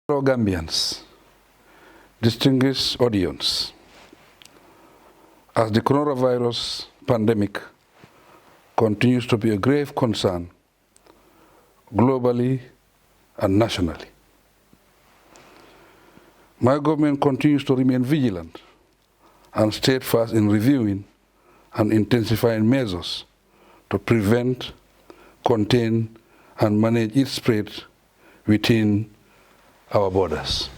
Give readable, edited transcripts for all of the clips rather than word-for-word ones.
Fellow Gambians, distinguished audience, as the coronavirus pandemic continues to be a grave concern globally and nationally, my government continues to remain vigilant and steadfast in reviewing and intensifying measures to prevent, contain, and manage its spread within our borders.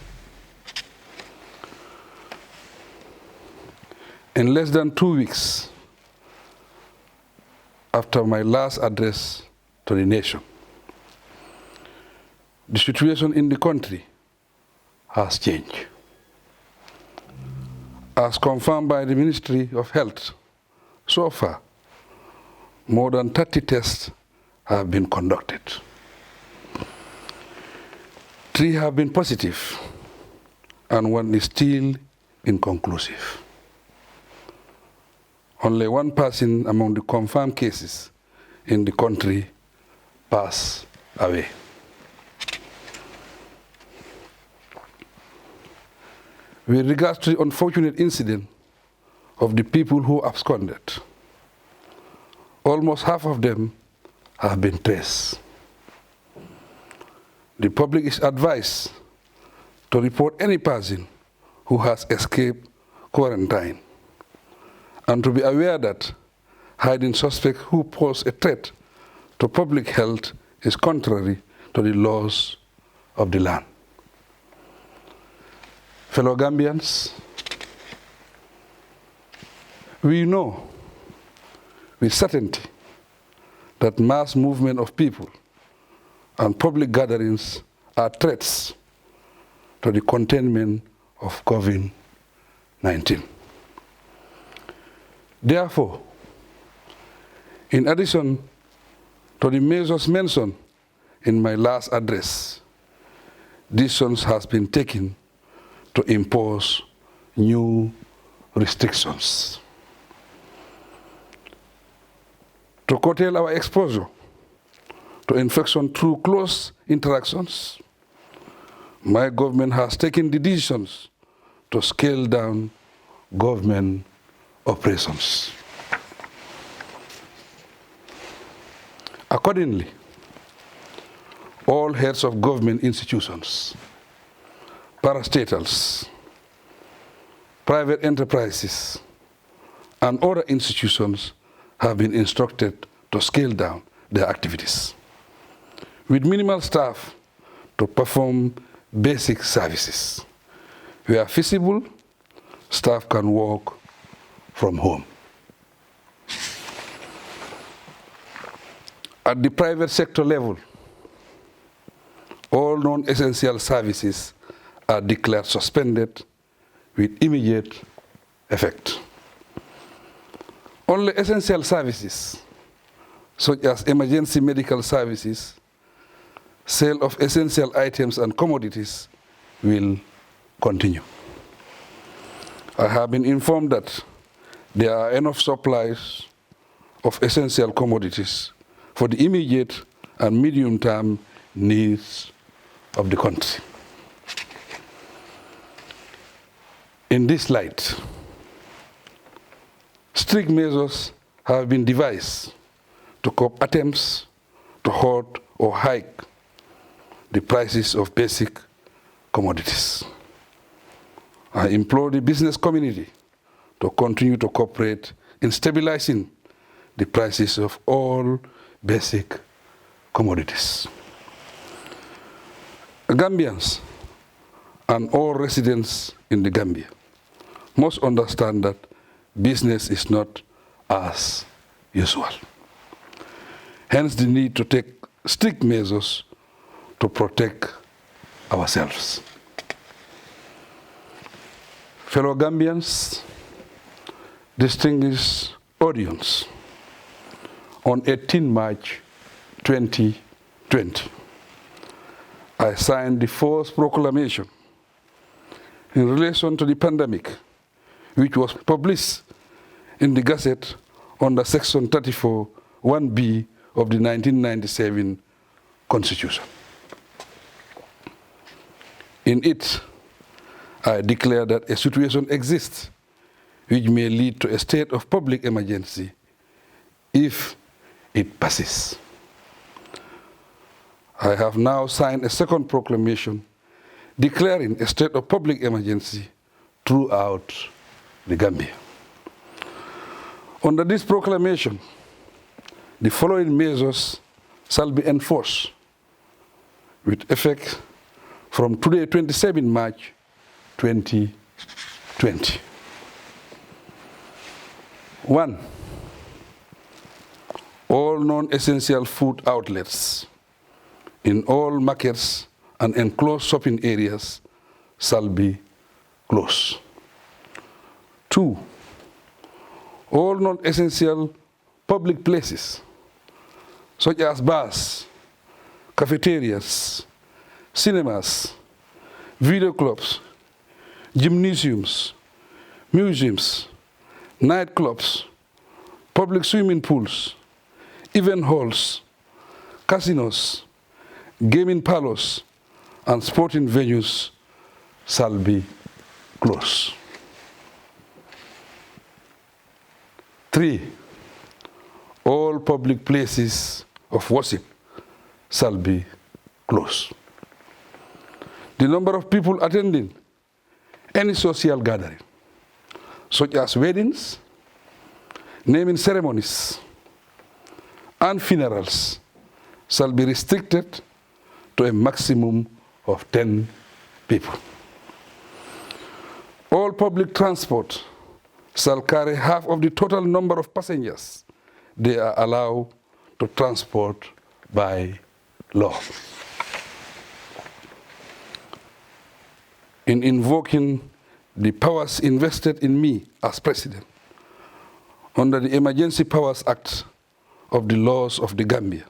In less than 2 weeks after my last address to the nation, the situation in the country has changed. As confirmed by the Ministry of Health, so far, more than 30 tests have been conducted. 3 have been positive, and 1 is still inconclusive. Only 1 person among the confirmed cases in the country passed away. With regards to the unfortunate incident of the people who absconded, almost half of them have been traced. The public is advised to report any person who has escaped quarantine and to be aware that hiding suspects who pose a threat to public health is contrary to the laws of the land. Fellow Gambians, we know with certainty that mass movement of people and public gatherings are threats to the containment of COVID-19. Therefore, in addition to the measures mentioned in my last address, decisions have been taken to impose new restrictions. To curtail our exposure to infection through close interactions, my government has taken the decisions to scale down government operations. Accordingly, all heads of government institutions, parastatals, private enterprises, and other institutions have been instructed to scale down their activities, with minimal staff to perform basic services. Where feasible, staff can work from home. At the private sector level, all non-essential services are declared suspended with immediate effect. Only essential services, such as emergency medical services, sale of essential items and commodities, will continue. I have been informed that there are enough supplies of essential commodities for the immediate and medium-term needs of the country. In this light, strict measures have been devised to curb attempts to halt or hike the prices of basic commodities. I implore the business community to continue to cooperate in stabilizing the prices of all basic commodities. Gambians and all residents in the Gambia must understand that business is not as usual. Hence the need to take strict measures to protect ourselves. Fellow Gambians, distinguished audience, on 18 March 2020, I signed the first proclamation in relation to the pandemic, which was published in the Gazette under Section 34, 1B of the 1997 Constitution. In it, I declare that a situation exists which may lead to a state of public emergency if it passes. I have now signed a second proclamation declaring a state of public emergency throughout the Gambia. Under this proclamation, the following measures shall be enforced with effect from today, 27 March 2020. 1. All non-essential food outlets in all markets and enclosed shopping areas shall be closed. 2. All non-essential public places, such as bars, cafeterias, cinemas, video clubs, gymnasiums, museums, nightclubs, public swimming pools, event halls, casinos, gaming parlors, and sporting venues shall be closed. 3. All public places of worship shall be closed. The number of people attending any social gathering, such as weddings, naming ceremonies, and funerals, shall be restricted to a maximum of 10 people. All public transport shall carry half of the total number of passengers they are allowed to transport by law. In invoking the powers invested in me as president under the Emergency Powers Act of the laws of the Gambia,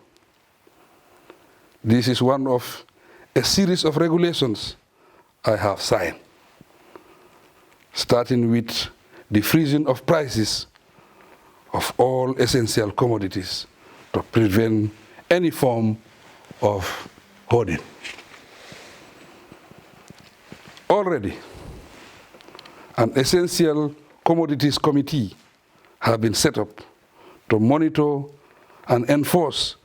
this is one of a series of regulations I have signed, starting with the freezing of prices of all essential commodities to prevent any form of hoarding. Already, an essential commodities committee has been set up to monitor and enforce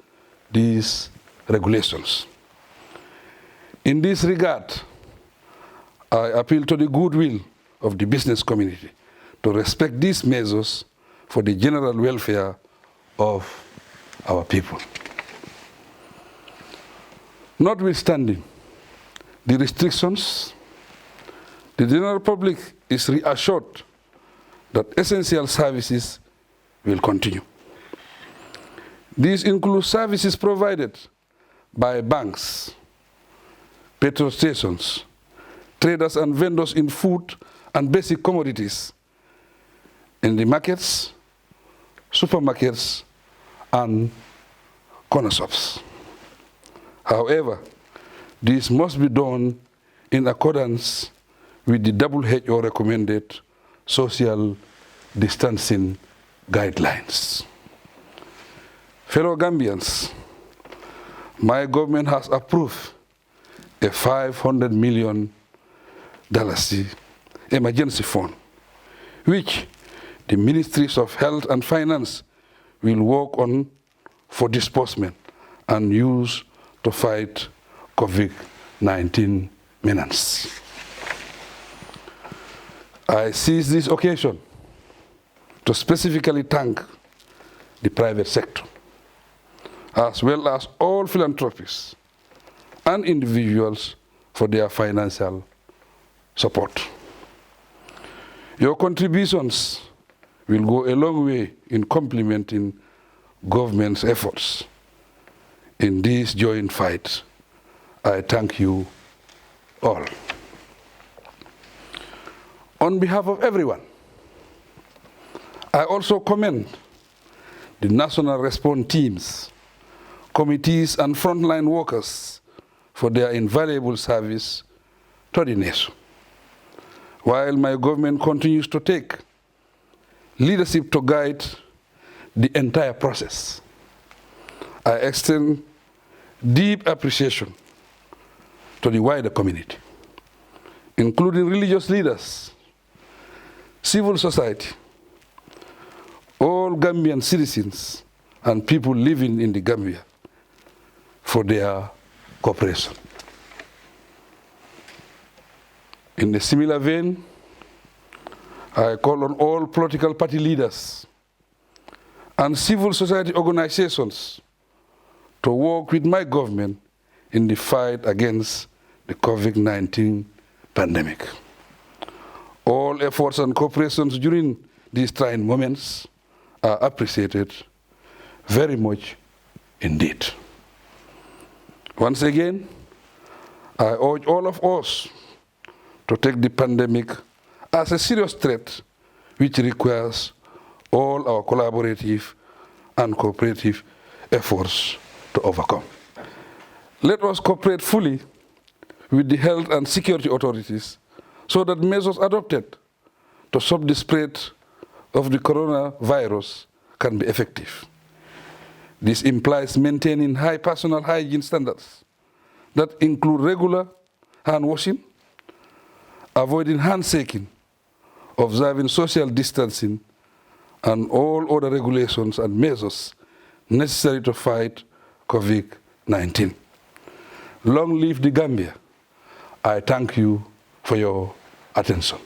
these regulations. In this regard, I appeal to the goodwill of the business community to respect these measures for the general welfare of our people. Notwithstanding the restrictions, the general public is reassured that essential services will continue. These include services provided by banks, petrol stations, traders and vendors in food and basic commodities, in the markets, supermarkets, and corner shops. However, this must be done in accordance with the WHO recommended social distancing guidelines. Fellow Gambians, my government has approved a $500 million emergency fund, which the Ministries of Health and Finance will work on for disbursement and use to fight COVID-19 menace. I seize this occasion to specifically thank the private sector, as well as all philanthropists and individuals for their financial support. Your contributions will go a long way in complementing government's efforts in this joint fight. I thank you all. On behalf of everyone, I also commend the national response teams, committees, and frontline workers for their invaluable service to the nation. While my government continues to take leadership to guide the entire process, I extend deep appreciation to the wider community including religious leaders, civil society, all Gambian citizens and people living in the Gambia for their cooperation. In a similar vein, I call on all political party leaders and civil society organizations to work with my government in the fight against the COVID-19 pandemic. All efforts and cooperations during these trying moments are appreciated very much indeed. Once again, I urge all of us to take the pandemic as a serious threat which requires all our collaborative and cooperative efforts to overcome. Let us cooperate fully with the health and security authorities so that measures adopted to stop the spread of the coronavirus can be effective. This implies maintaining high personal hygiene standards that include regular hand washing, avoiding handshaking, observing social distancing, and all other regulations and measures necessary to fight COVID-19. Long live the Gambia. I thank you for your attention.